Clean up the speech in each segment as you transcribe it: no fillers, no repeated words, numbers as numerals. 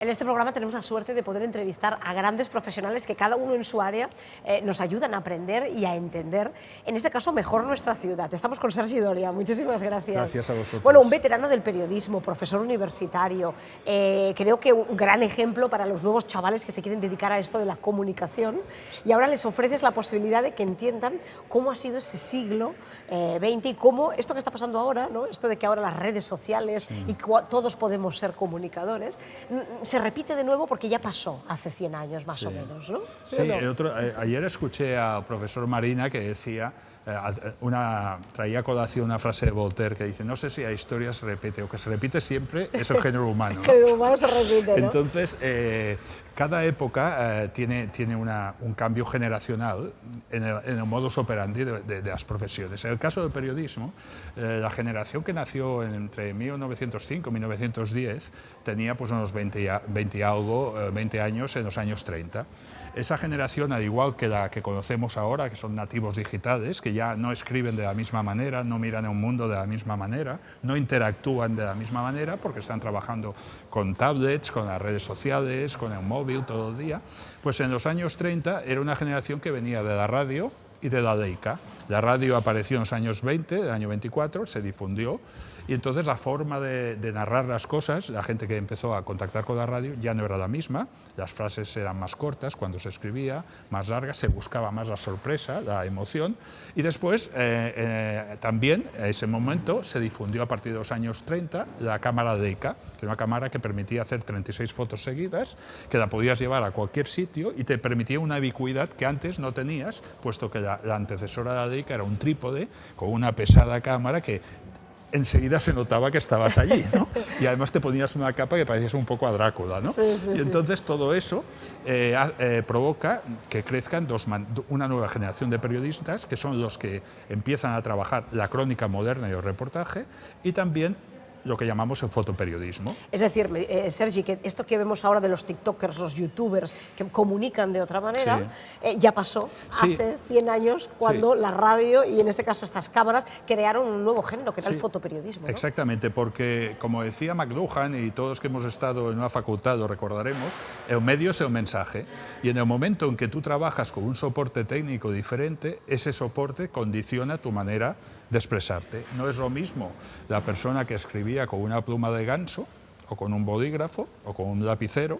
En este programa tenemos la suerte de poder entrevistar a grandes profesionales que cada uno en su área nos ayudan a aprender y a entender, en este caso, mejor nuestra ciudad. Estamos con Sergi Doria, muchísimas gracias. Gracias a vosotros. Bueno, un veterano del periodismo, profesor universitario, creo que un gran ejemplo para los nuevos chavales que se quieren dedicar a esto de la comunicación, y ahora les ofreces la posibilidad de que entiendan cómo ha sido ese siglo XX y cómo esto que está pasando ahora, ¿no? Esto de que ahora las redes sociales y todos podemos ser comunicadores, se repite de nuevo porque ya pasó hace 100 años más o menos, ¿no? Sí, ayer escuché al profesor Marina que decía, traía a colación una frase de Voltaire que dice: no sé si la historia se repite o que se repite siempre es el género humano, ¿no? El género humano se repite, ¿no? Entonces, cada época tiene un cambio generacional en el modus operandi de las profesiones. En el caso del periodismo, la generación que nació entre 1905 y 1910 tenía pues unos 20 años en los años 30. Esa generación, al igual que la que conocemos ahora, que son nativos digitales, que ya no escriben de la misma manera, no miran el mundo de la misma manera, no interactúan de la misma manera porque están trabajando con tablets, con las redes sociales, con el móvil todo el día, pues en los años 30 era una generación que venía de la radio y de la Leica. La radio apareció en los años 20, el año 24, se difundió, y entonces la forma de narrar las cosas, la gente que empezó a contactar con la radio ya no era la misma, las frases eran más cortas cuando se escribía, más largas, se buscaba más la sorpresa, la emoción, y después también a ese momento se difundió a partir de los años 30 la cámara Leica, que era una cámara que permitía hacer 36 fotos seguidas, que la podías llevar a cualquier sitio y te permitía una ubicuidad que antes no tenías, puesto que la antecesora de la Leica era un trípode con una pesada cámara que enseguida se notaba que estabas allí, ¿no? Y además te ponías una capa que parecías un poco a Drácula, ¿no? Sí, sí, y entonces todo eso provoca que crezcan una nueva generación de periodistas, que son los que empiezan a trabajar la crónica moderna y el reportaje, y también lo que llamamos el fotoperiodismo. Es decir, Sergi, que esto que vemos ahora de los tiktokers, los youtubers, que comunican de otra manera, ya pasó hace 100 años cuando la radio, y en este caso estas cámaras, crearon un nuevo género, que era el fotoperiodismo, ¿no? Exactamente, porque como decía McLuhan, y todos que hemos estado en una facultad lo recordaremos, el medio es el mensaje, y en el momento en que tú trabajas con un soporte técnico diferente, ese soporte condiciona tu manera de expresarte. No es lo mismo la persona que escribía con una pluma de ganso, o con un bolígrafo, o con un lapicero,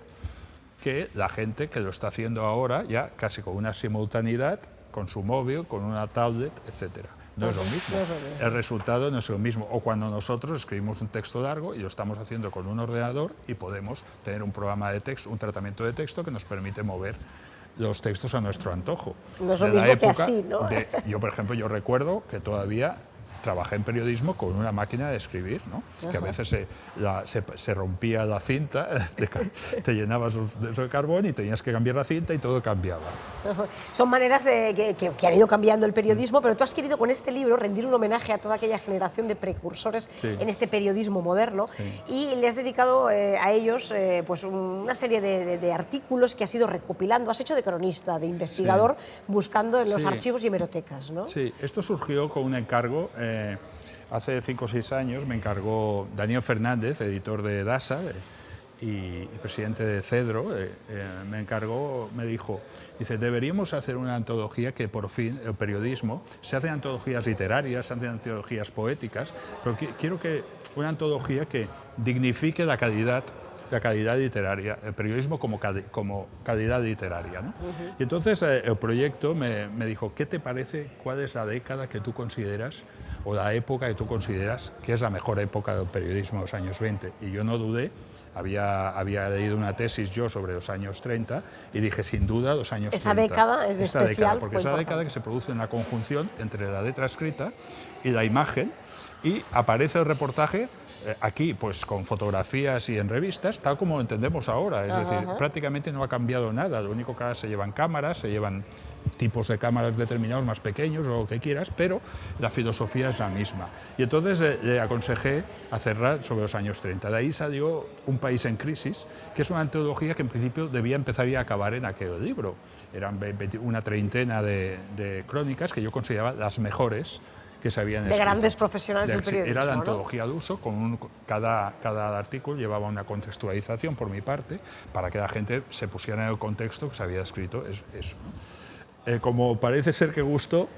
que la gente que lo está haciendo ahora ya casi con una simultaneidad, con su móvil, con una tablet, etc. No es lo mismo. El resultado no es lo mismo. O cuando nosotros escribimos un texto largo y lo estamos haciendo con un ordenador y podemos tener un programa de texto, un tratamiento de texto que nos permite mover los textos a nuestro antojo. No es lo mismo que así, ¿no? Yo, por ejemplo, yo recuerdo que todavía trabajé en periodismo con una máquina de escribir, ¿no? Que a veces se rompía la cinta, te llenabas de carbón y tenías que cambiar la cinta y todo cambiaba. Son maneras que han ido cambiando el periodismo, pero tú has querido con este libro rendir un homenaje a toda aquella generación de precursores en este periodismo moderno, y le has dedicado a ellos pues una serie de artículos que has ido recopilando. Has hecho de cronista, de investigador, buscando en los archivos y hemerotecas, ¿no? Sí, esto surgió con un encargo. Hace 5 o 6 años me encargó Daniel Fernández, editor de DASA y presidente de Cedro, me dijo, deberíamos hacer una antología que por fin, el periodismo, se hacen antologías literarias, se hacen antologías poéticas, pero quiero que una antología que dignifique la calidad literaria, el periodismo como calidad literaria, ¿no? Y entonces el proyecto me dijo, ¿qué te parece? ¿Cuál es la década que tú consideras, o la época que tú consideras que es la mejor época del periodismo de los años 20? Y yo no dudé, había leído una tesis yo sobre los años 30 y dije, sin duda, los años 30. Esa década es especial, porque es la década que se produce una conjunción entre la letra escrita y la imagen, y aparece el reportaje aquí, pues con fotografías y en revistas, tal como lo entendemos ahora. Es decir, prácticamente no ha cambiado nada. Lo único que ahora se llevan cámaras, se llevan tipos de cámaras determinados más pequeños o lo que quieras, pero la filosofía es la misma. Y entonces le aconsejé hacerla sobre los años 30. De ahí salió Un país en crisis, que es una antología que en principio debía empezar y acabar en aquel libro. Eran una treintena de crónicas que yo consideraba las mejores que se habían de escrito. grandes profesionales del periodismo. Era la ¿no? antología de uso, cada artículo llevaba una contextualización por mi parte, para que la gente se pusiera en el contexto que se había escrito eso, ¿no? Como parece ser que gustó,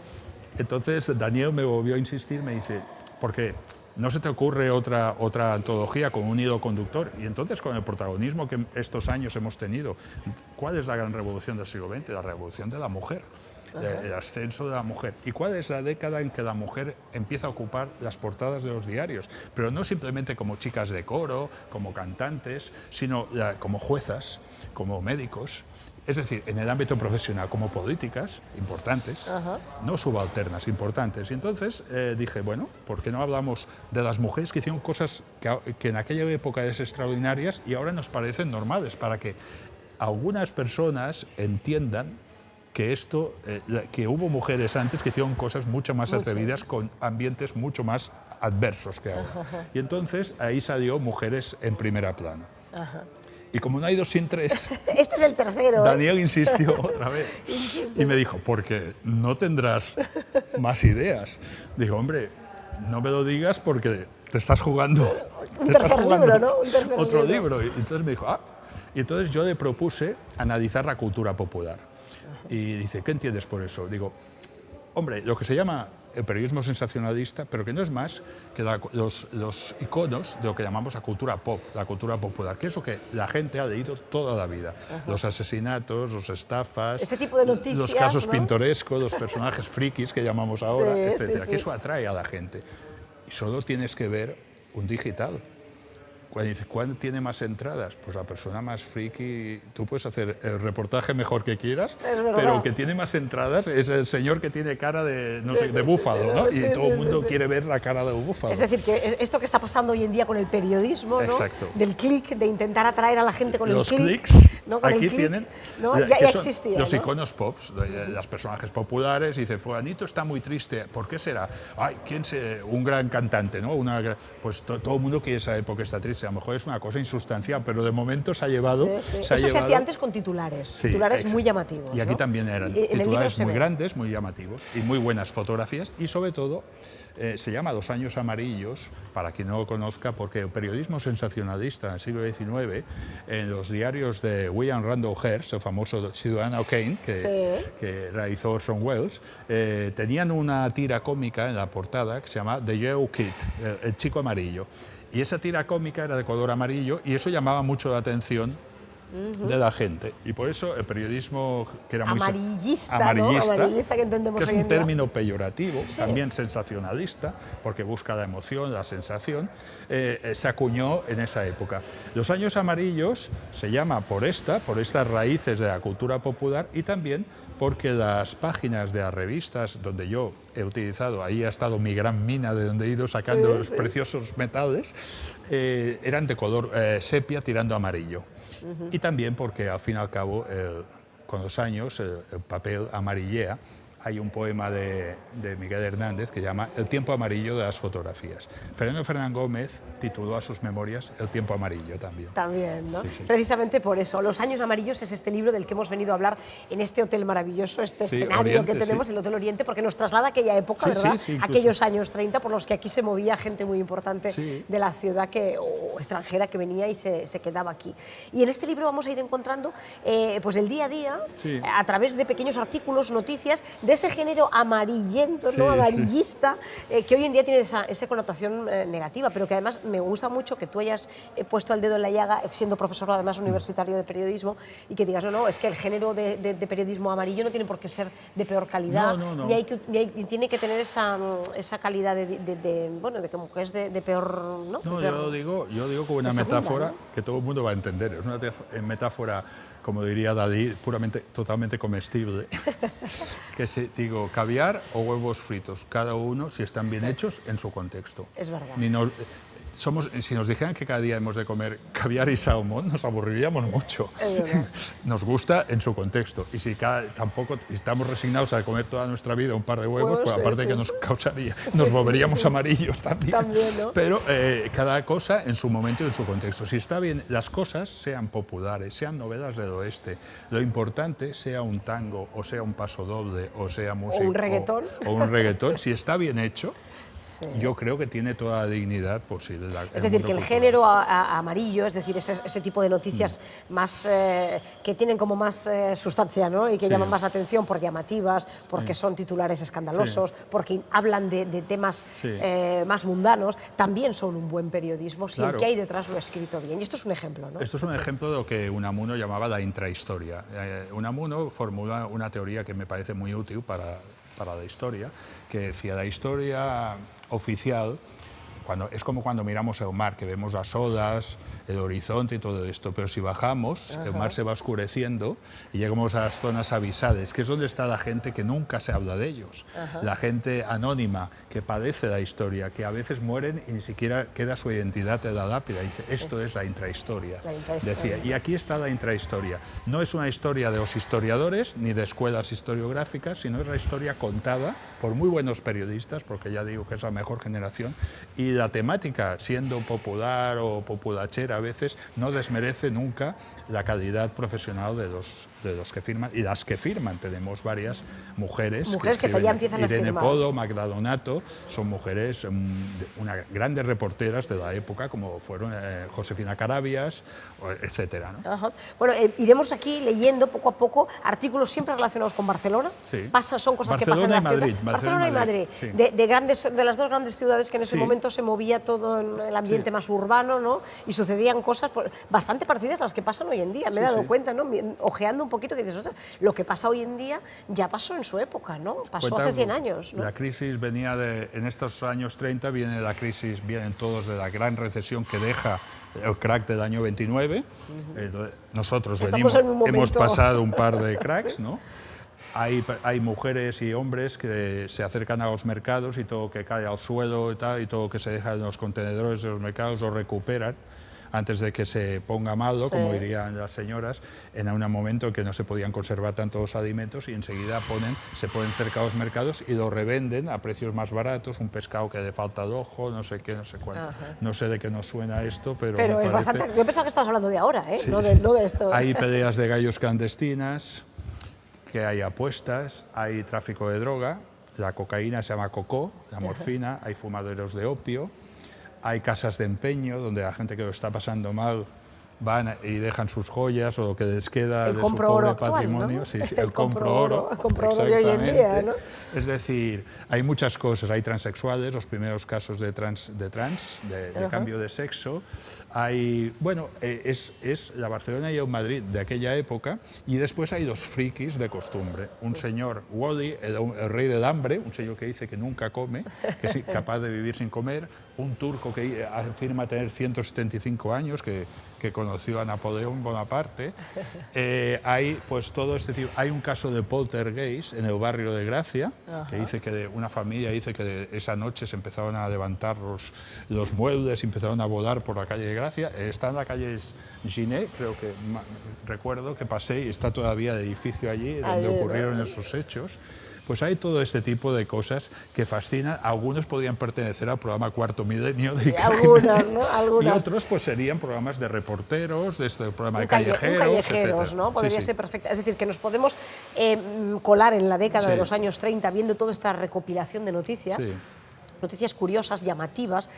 entonces Daniel me volvió a insistir, me dice, ¿por qué no se te ocurre otra antología con un hilo conductor? Y entonces, con el protagonismo que estos años hemos tenido, ¿cuál es la gran revolución del siglo XX? La revolución de la mujer, el ascenso de la mujer. ¿Y cuál es la década en que la mujer empieza a ocupar las portadas de los diarios? Pero no simplemente como chicas de coro, como cantantes, sino como juezas, como médicos. Es decir, en el ámbito profesional, como políticas importantes, no subalternas, importantes. Y entonces dije, bueno, ¿por qué no hablamos de las mujeres que hicieron cosas que en aquella época eran extraordinarias y ahora nos parecen normales? Para que algunas personas entiendan que que hubo mujeres antes que hicieron cosas mucho más atrevidas, con ambientes mucho más adversos que ahora. Y entonces ahí salió Mujeres en Primera Plana. Y como no hay dos sin tres, este es el tercero. Daniel insistió otra vez. Y me dijo, porque no tendrás más ideas. Digo, hombre, no me lo digas porque te estás jugando. Un tercer libro, ¿no? Otro libro. Y entonces me dijo, Y entonces yo le propuse analizar la cultura popular. Y dice, ¿qué entiendes por eso? Digo, hombre, lo que se llama el periodismo sensacionalista, pero que no es más que los iconos de lo que llamamos la cultura pop, la cultura popular, que es lo que la gente ha leído toda la vida. Los asesinatos, los estafas, ese tipo de noticias, los casos, ¿no?, pintorescos, los personajes frikis que llamamos ahora, etcétera, que eso atrae a la gente. Y solo tienes que ver un digital. Cuando dices, ¿cuál tiene más entradas? Pues la persona más friki, tú puedes hacer el reportaje mejor que quieras, pero el que tiene más entradas es el señor que tiene cara de, no sé, de búfalo, ¿no? Y todo el mundo quiere ver la cara de búfalo. Es decir, que esto que está pasando hoy en día con el periodismo, ¿no? Exacto. Del clic, de intentar atraer a la gente con los el clic. Los clics, ¿no? Con aquí el clic, tienen, ¿no? Ya existía, los ¿no? iconos pops, los personajes populares, y dice, fulanito está muy triste, ¿por qué será? Ay, un gran cantante, ¿no? Pues todo el mundo quiere saber por qué está triste, a lo mejor es una cosa insustancial, pero de momento se ha llevado... Eso se hacía antes con titulares, titulares muy llamativos. Y aquí, ¿no?, también eran titulares muy grandes, muy llamativos, y muy buenas fotografías, y sobre todo se llama Los años amarillos, para quien no lo conozca, porque el periodismo sensacionalista en el siglo XIX, en los diarios de William Randolph Hearst, el famoso Ciudadano Kane, que realizó Orson Welles, tenían una tira cómica en la portada que se llama The Yellow Kid, el chico amarillo. Y esa tira cómica era de color amarillo y eso llamaba mucho la atención de la gente. Y por eso el periodismo, que era muy amarillista, amarillista, que entendemos que es hoy en un día, término peyorativo, también sensacionalista, porque busca la emoción, la sensación, se acuñó en esa época. Los años amarillos se llama por estas raíces de la cultura popular, y también porque las páginas de las revistas donde yo he utilizado, ahí ha estado mi gran mina de donde he ido sacando los preciosos metales, eran de color sepia tirando a amarillo. Y también porque, al fin y al cabo, con los años, el papel amarillea. Hay un poema de Miguel Hernández que se llama El tiempo amarillo de las fotografías. Fernando Fernán Gómez tituló a sus memorias El tiempo amarillo también. También, ¿no? Sí. Precisamente por eso. Los años amarillos es este libro del que hemos venido a hablar en este hotel maravilloso, este escenario Oriente, que tenemos, el Hotel Oriente, porque nos traslada a aquella época, ¿verdad? Aquellos años 30 por los que aquí se movía gente muy importante de la ciudad o extranjera que venía y se quedaba aquí. Y en este libro vamos a ir encontrando pues el día a día, a través de pequeños artículos, noticias, de ese género amarillento, ¿no? Amarillista, que hoy en día tiene esa connotación negativa, pero que además me gusta mucho que tú hayas puesto el dedo en la llaga, siendo profesor además universitario de periodismo, y que digas, no, es que el género de periodismo amarillo no tiene por qué ser de peor calidad, ni tiene que tener esa calidad de como que es de peor... No, yo digo como una metáfora que todo el mundo va a entender, es una metáfora, como diría Dalí, totalmente comestible, que digo, caviar o huevos fritos, cada uno, si están bien hechos, en su contexto. Es verdad. Si nos dijeran que cada día hemos de comer caviar y salmón, nos aburriríamos mucho. Nos gusta en su contexto. Y si tampoco estamos resignados a comer toda nuestra vida un par de huevos, pues aparte que nos causaría, nos volveríamos amarillos también. ¿No? Pero cada cosa en su momento y en su contexto. Si está bien, las cosas sean populares, sean novelas del oeste, lo importante sea un tango, o sea un pasodoble, o sea música, o un reggaetón, si está bien hecho, yo creo que tiene toda la dignidad posible. Es decir, que el género amarillo, es decir, ese tipo de noticias más que tienen como más sustancia, ¿no? Y que llaman más atención por llamativas, porque son titulares escandalosos, porque hablan de temas más mundanos, también son un buen periodismo si el que hay detrás lo ha escrito bien. Y esto es un ejemplo, ¿no? Esto es un ejemplo de lo que Unamuno llamaba la intrahistoria. Unamuno formula una teoría que me parece muy útil para la historia, que decía la historia oficial es como cuando miramos el mar, que vemos las olas, el horizonte y todo esto, pero si bajamos, el mar se va oscureciendo y llegamos a las zonas abisales, que es donde está la gente que nunca se habla de ellos, la gente anónima que padece la historia, que a veces mueren y ni siquiera queda su identidad en la lápida. Dice, esto es la intrahistoria. Decía, y aquí está la intrahistoria. No es una historia de los historiadores ni de escuelas historiográficas, sino es la historia contada por muy buenos periodistas, porque ya digo que es la mejor generación, y la temática, siendo popular o populachera a veces, no desmerece nunca la calidad profesional de los que firman, y las que firman. Tenemos varias mujeres que ya empiezan a firmar. Irene Podo, Magda Donato, son mujeres, grandes reporteras de la época, como fueron Josefina Carabias, etcétera, ¿no? Bueno, iremos aquí leyendo poco a poco artículos siempre relacionados con Barcelona. Son cosas que pasan en la ciudad. Barcelona y Madrid, de las dos grandes ciudades que en ese momento se movía todo en el ambiente más urbano, ¿no? Y sucedían cosas bastante parecidas a las que pasan hoy en día. Me he dado cuenta, ¿no? Ojeando un poquito, que dices, ostras, lo que pasa hoy en día ya pasó en su época, ¿no? Pasó hace 100 años, ¿no? La crisis venía en estos años 30 vienen todos de la gran recesión que deja el crack del año 29. Nosotros hemos pasado un par de cracks, ¿no? Hay mujeres y hombres que se acercan a los mercados y todo que cae al suelo y tal, y todo que se deja en los contenedores de los mercados lo recuperan antes de que se ponga malo, como dirían las señoras, en un momento en que no se podían conservar tantos los alimentos, y enseguida se ponen cerca de los mercados y lo revenden a precios más baratos, un pescado que le falta el ojo, no sé qué, no sé cuánto. No sé de qué nos suena esto, pero me es bastante... Yo pensaba que estabas hablando de ahora, ¿eh? No de esto. Hay peleas de gallos clandestinas, que hay apuestas, hay tráfico de droga, la cocaína se llama cocó, la morfina, hay fumaderos de opio, hay casas de empeño donde la gente que lo está pasando mal van y dejan sus joyas o lo que les queda de su pobre patrimonio. Actual, ¿no? El compro oro de hoy en día, ¿no? Es decir, hay muchas cosas. Hay transexuales, los primeros casos de cambio de sexo. Es la Barcelona y el Madrid de aquella época, y después hay dos frikis de costumbre. Un señor, Wally, el rey del hambre, un señor que dice que nunca come, que es capaz de vivir sin comer. Un turco que afirma tener 175 años, que conoció a Napoleón Bonaparte. Hay todo este tipo. Hay un caso de poltergeist en el barrio de Gracia, que dice que una familia dice que esa noche se empezaron a levantar los muebles y empezaron a volar por la calle de Gracia. Está en la calle Giné, creo que recuerdo que pasé, y está todavía el edificio allí donde ocurrieron esos hechos. Pues hay todo este tipo de cosas que fascinan. Algunos podrían pertenecer al programa Cuarto Milenio de algunas, ¿no? Algunas. Y otros pues serían programas de reporteros, de este programa de callejeros, etcétera. ¿No? Podría ser perfecta. Es decir, que nos podemos colar en la década de los años 30 viendo toda esta recopilación de noticias. Noticias curiosas, llamativas,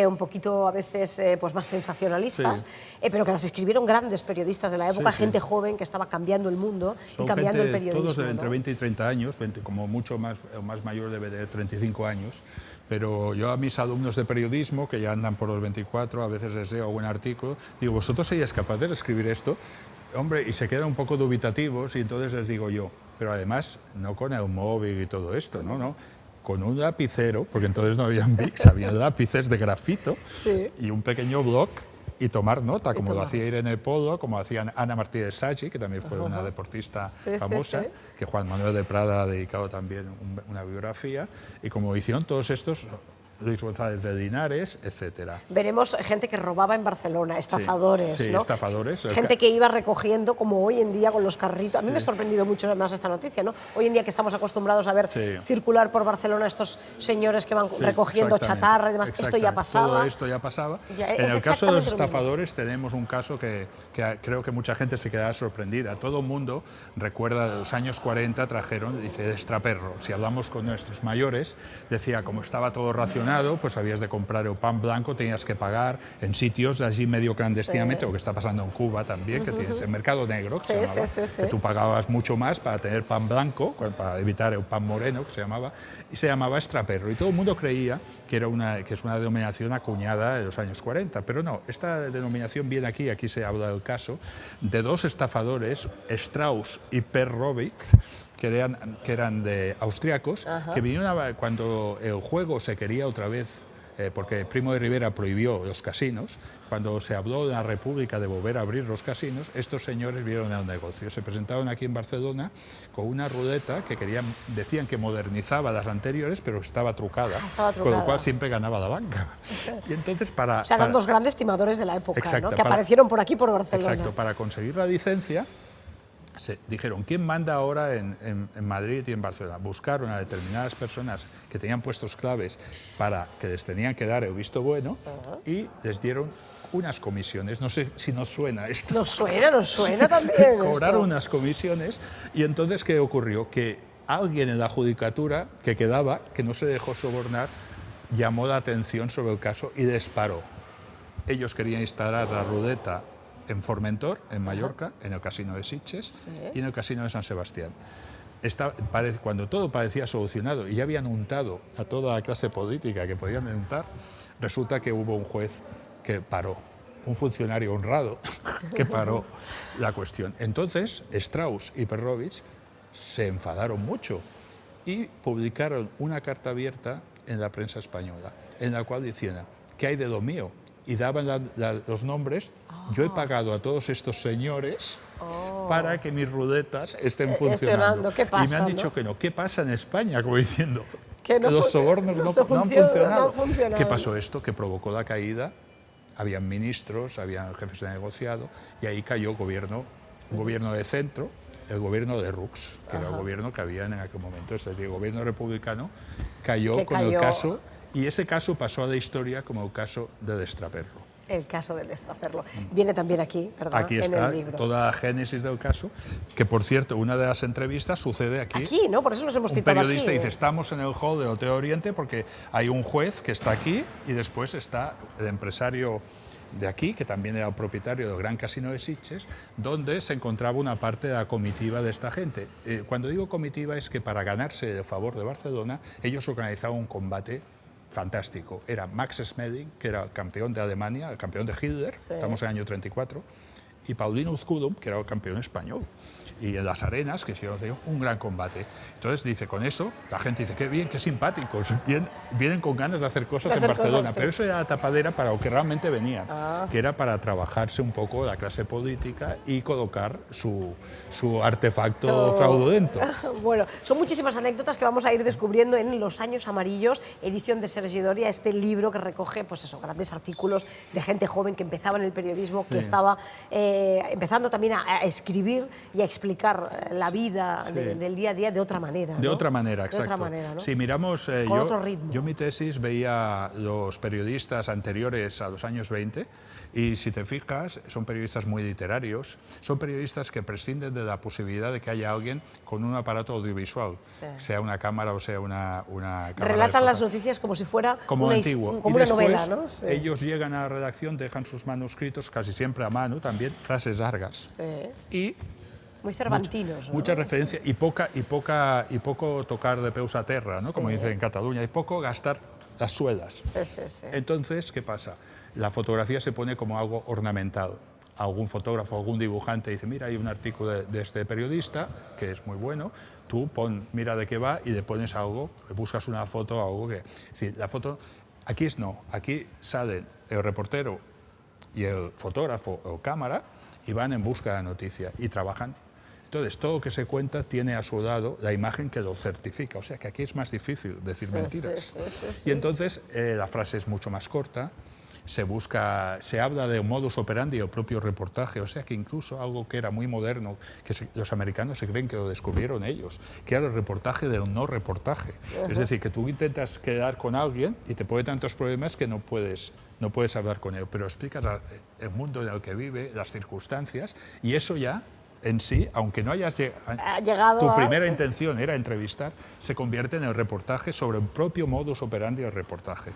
un poquito a veces pues más sensacionalistas, pero que las escribieron grandes periodistas de la época, gente joven que estaba cambiando el mundo y cambiando el periodismo. Todos de entre 20 y 30 años, como mucho más mayor debe de 35 años, pero yo a mis alumnos de periodismo, que ya andan por los 24, a veces les leo algún artículo, digo, ¿vosotros seríais capaces de escribir esto? Hombre, y se quedan un poco dubitativos, y entonces les digo yo, pero además no con el móvil y todo esto, no, con un lapicero, porque entonces no habían Bics, había lápices de grafito y un pequeño bloc, y tomar nota, como lo hacía Irene Podo, como hacían Ana Martínez Sagi, que también fue una deportista famosa, que Juan Manuel de Prada ha dedicado también una biografía, y como hicieron todos estos Luis González de Linares, etc. Veremos gente que robaba en Barcelona, estafadores, sí, ¿no? estafadores. Gente que iba recogiendo, como hoy en día con los carritos. A mí me ha sorprendido mucho más esta noticia, ¿no? Hoy en día que estamos acostumbrados a ver circular por Barcelona estos señores que van recogiendo chatarra y demás, esto ya pasaba. Todo esto ya pasaba. En el caso de los estafadores tenemos un caso que creo que mucha gente se quedará sorprendida. Todo el mundo recuerda de los años 40 trajeron, dice, de extraperro. Si hablamos con nuestros mayores, decía, como estaba todo racionado, pues habías de comprar el pan blanco, tenías que pagar en sitios allí medio clandestinamente, lo que está pasando en Cuba también, que tienes el mercado negro, que que tú pagabas mucho más para tener pan blanco, para evitar el pan moreno, que se llamaba, y se llamaba extraperro. Y todo el mundo creía que es una denominación acuñada de los años 40, pero no, esta denominación viene aquí se habla del caso de dos estafadores, Strauss y Perrovic, que eran de austriacos, que vinieron cuando el juego se quería otra vez, porque Primo de Rivera prohibió los casinos, cuando se habló de la República de volver a abrir los casinos, estos señores vieron el negocio. Se presentaron aquí en Barcelona con una ruleta que decían que modernizaba las anteriores, pero estaba trucada, con lo cual siempre ganaba la banca. Y entonces o sea, eran dos grandes timadores de la época, ¿no? Que aparecieron por aquí, por Barcelona. Exacto, para conseguir la licencia, dijeron, ¿quién manda ahora en Madrid y en Barcelona? Buscaron a determinadas personas que tenían puestos claves para que les tenían que dar el visto bueno y les dieron unas comisiones. No sé si nos suena esto. Nos suena también. Cobraron unas comisiones y entonces, ¿qué ocurrió? Que alguien en la judicatura que quedaba, que no se dejó sobornar, llamó la atención sobre el caso y disparó. Ellos querían instalar la ruleta en Formentor, en Mallorca, en el Casino de Sitges y en el Casino de San Sebastián. Cuando todo parecía solucionado y ya habían untado a toda la clase política que podían untar, resulta que hubo un juez que paró, un funcionario honrado que paró la cuestión. Entonces, Strauss y Perrovic se enfadaron mucho y publicaron una carta abierta en la prensa española, en la cual decían, ¿qué hay de lo mío? Y daban los nombres. Yo he pagado a todos estos señores para que mis ruletas estén funcionando. ¿Qué pasa, y me han dicho que no. ¿Qué pasa en España? Como diciendo que los sobornos no han funcionado. No ¿Qué pasó esto? Que provocó la caída. Habían ministros, habían jefes de negociado y ahí cayó un gobierno de centro, el gobierno de Rux, que era el gobierno que había en aquel momento. Es decir, el gobierno republicano cayó el caso. Y ese caso pasó a la historia como el caso del extraperro. El caso del extraperro. Viene también aquí, ¿verdad? Aquí está toda la génesis del caso, que por cierto, una de las entrevistas sucede aquí. Aquí, ¿no? Por eso nos hemos citado aquí. Un periodista dice, estamos en el hall de Hotel Oriente porque hay un juez que está aquí y después está el empresario de aquí, que también era el propietario del Gran Casino de Sitges, donde se encontraba una parte de la comitiva de esta gente. Cuando digo comitiva es que para ganarse el favor de Barcelona, ellos organizaban un combate fantástico. Era Max Schmeling, que era el campeón de Alemania, el campeón de Hitler, estamos en el año 34, y Paulino Uzcudum, que era el campeón español. Y en las arenas, que hicieron un gran combate. Entonces dice, con eso, la gente dice, qué bien, qué simpáticos, vienen con ganas de hacer cosas en Barcelona, pero eso era la tapadera para lo que realmente venían, que era para trabajarse un poco la clase política y colocar su artefacto fraudulento. Bueno, son muchísimas anécdotas que vamos a ir descubriendo en Los Años Amarillos, edición de Sergi Doria, este libro que recoge pues eso, grandes artículos de gente joven que empezaba en el periodismo, que estaba empezando también a escribir y a explicar la vida del día a día de otra manera. De otra manera, exacto. De otra manera, ¿no? Si miramos, con otro ritmo. Yo mi tesis veía los periodistas anteriores a los años 20 y si te fijas son periodistas muy literarios, son periodistas que prescinden de la posibilidad de que haya alguien con un aparato audiovisual, sea una cámara o sea una cámara. Relatan las noticias como si fuera como una novela, ¿no? Ellos llegan a la redacción, dejan sus manuscritos casi siempre a mano, también frases largas. Y muy cervantinos, ¿no? Mucha referencia y poco tocar de peus a terra, ¿no? Como dicen en Cataluña, y poco gastar las suelas. Entonces, ¿qué pasa? La fotografía se pone como algo ornamental. Algún fotógrafo, algún dibujante dice, mira, hay un artículo de este periodista que es muy bueno, tú mira de qué va y le pones algo, le buscas una foto, algo que... Es decir, la foto, aquí salen el reportero y el fotógrafo o cámara y van en busca de la noticia y trabajan Entonces, todo lo que se cuenta tiene a su lado la imagen que lo certifica, o sea que aquí es más difícil decir mentiras. Y entonces la frase es mucho más corta, se habla de un modus operandi o propio reportaje, o sea que incluso algo que era muy moderno, que los americanos se creen que lo descubrieron ellos, que era el reportaje del no reportaje. Es decir, que tú intentas quedar con alguien y te pone tantos problemas que no puedes hablar con él, pero explicas el mundo en el que vive, las circunstancias, y eso ya en sí, aunque no hayas llegado tu primera intención era entrevistar, se convierte en el reportaje sobre el propio modus operandi del reportaje.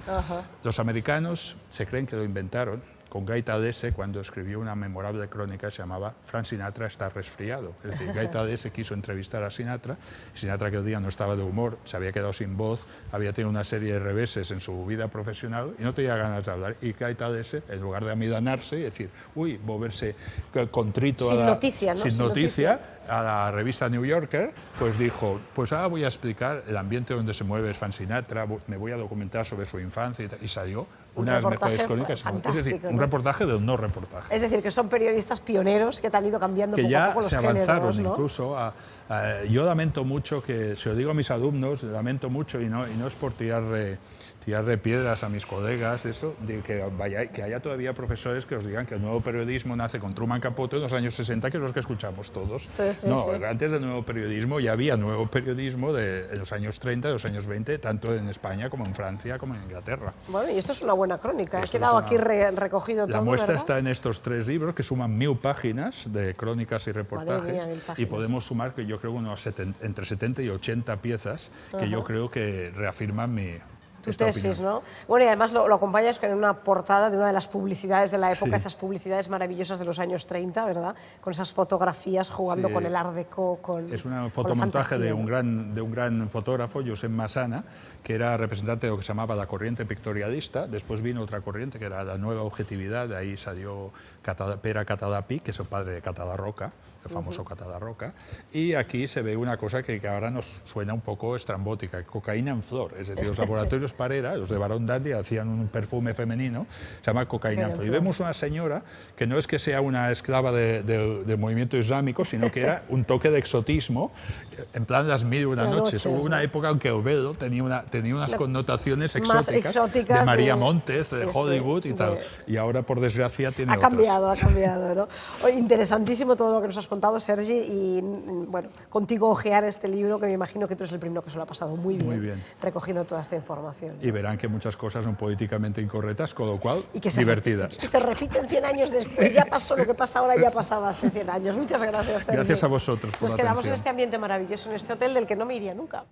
Los americanos se creen que lo inventaron con Guy Talese cuando escribió una memorable crónica que se llamaba Frank Sinatra está resfriado. Es decir, Guy Talese quiso entrevistar a Sinatra, y Sinatra aquel día no estaba de humor, se había quedado sin voz, había tenido una serie de reveses en su vida profesional y no tenía ganas de hablar. Y Guy Talese, en lugar de amilanarse y decir, volverse contrito sin noticia, ¿no? Sin noticia, a la revista New Yorker, pues dijo, pues ahora voy a explicar el ambiente donde se mueve Frank Sinatra, me voy a documentar sobre su infancia y salió una de las mejores crónicas. Es decir, un reportaje del no reportaje. Es decir, que son periodistas pioneros que han ido cambiando poco a poco los géneros. Que ya se avanzaron, ¿no? incluso. Yo lamento mucho, se lo digo a mis alumnos, lamento mucho, y no es por tirarle piedras a mis colegas, eso, de que haya todavía profesores que os digan que el nuevo periodismo nace con Truman Capote en los años 60, que es los que escuchamos todos. Antes del nuevo periodismo ya había nuevo periodismo de los años 30, de los años 20, tanto en España como en Francia, como en Inglaterra. Bueno, y esto es una buena crónica, ha quedado aquí recogido todo, La muestra ¿verdad? está en estos 3 libros, que suman 1000 páginas de crónicas y reportajes, y podemos sumar, que yo creo, entre 70 y 80 piezas, que yo creo que reafirman tu tesis, ¿no? Bueno, y además lo acompañas con una portada de una de las publicidades de la época, esas publicidades maravillosas de los años 30, ¿verdad? Con esas fotografías jugando con el Art Deco, Es un fotomontaje de un gran fotógrafo, Josep Massana, que era representante de lo que se llamaba la corriente pictorialista. Después vino otra corriente, que era la nueva objetividad, de ahí salió Pere Català-Pi, que es el padre de Català-Roca, el famoso Català-Roca, y aquí se ve una cosa que ahora nos suena un poco estrambótica, cocaína en flor, es decir, los laboratorios Parera, los de Barón Dandy, hacían un perfume femenino, se llama cocaína en flor. Y vemos una señora que no es que sea una esclava del movimiento islámico, sino que era un toque de exotismo, en plan las 1001 noches. Hubo una época en que Obedo tenía unas connotaciones exóticas de María Montes, de Hollywood y tal, y ahora, por desgracia, tiene otras. Ha cambiado, ¿no? Interesantísimo todo lo que nos has contado, Sergi, y bueno, contigo ojear este libro, que me imagino que tú eres el primero que se lo ha pasado muy bien recogiendo toda esta información. Y verán que muchas cosas son políticamente incorrectas, con lo cual divertidas. Y se repiten 100 años después, ya pasó lo que pasa ahora, ya pasaba hace 100 años. Muchas gracias, Sergi. Gracias a vosotros por la atención. Nos quedamos en este ambiente maravilloso, en este hotel del que no me iría nunca.